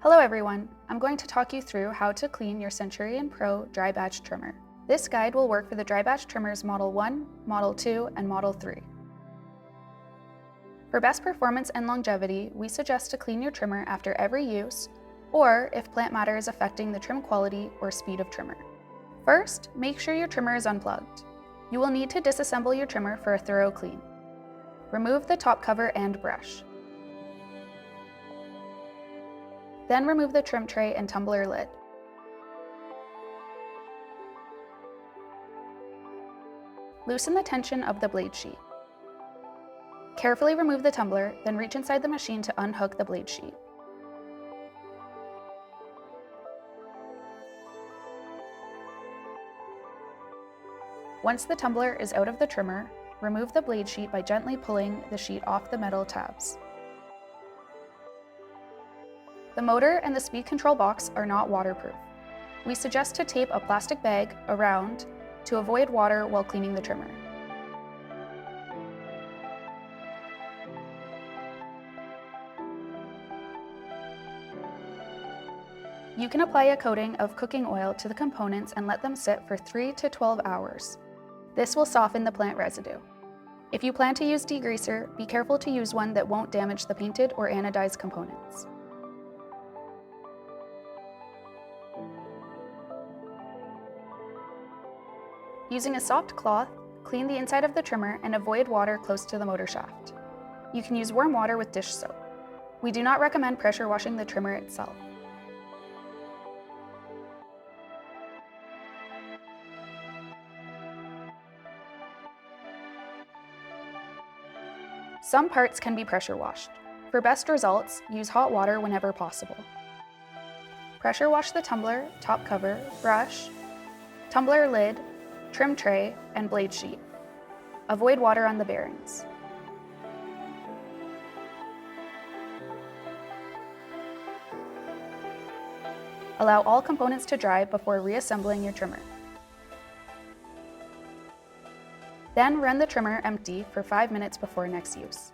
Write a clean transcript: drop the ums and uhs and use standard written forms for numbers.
Hello everyone, I'm going to talk you through how to clean your CenturionPro Dry Batch Trimmer. This guide will work for the Dry Batch Trimmers Model 1, Model 2, and Model 3. For best performance and longevity, we suggest to clean your trimmer after every use, or if plant matter is affecting the trim quality or speed of trimmer. First, make sure your trimmer is unplugged. You will need to disassemble your trimmer for a thorough clean. Remove the top cover and brush. Then remove the trim tray and tumbler lid. Loosen the tension of the blade sheet. Carefully remove the tumbler, then reach inside the machine to unhook the blade sheet. Once the tumbler is out of the trimmer, remove the blade sheet by gently pulling the sheet off the metal tabs. The motor and the speed control box are not waterproof. We suggest to tape a plastic bag around to avoid water while cleaning the trimmer. You can apply a coating of cooking oil to the components and let them sit for 3 to 12 hours. This will soften the plant residue. If you plan to use degreaser, be careful to use one that won't damage the painted or anodized components. Using a soft cloth, clean the inside of the trimmer and avoid water close to the motor shaft. You can use warm water with dish soap. We do not recommend pressure washing the trimmer itself. Some parts can be pressure washed. For best results, use hot water whenever possible. Pressure wash the tumbler, top cover, brush, tumbler lid, trim tray, and blade sheet. Avoid water on the bearings. Allow all components to dry before reassembling your trimmer. Then run the trimmer empty for 5 minutes before next use.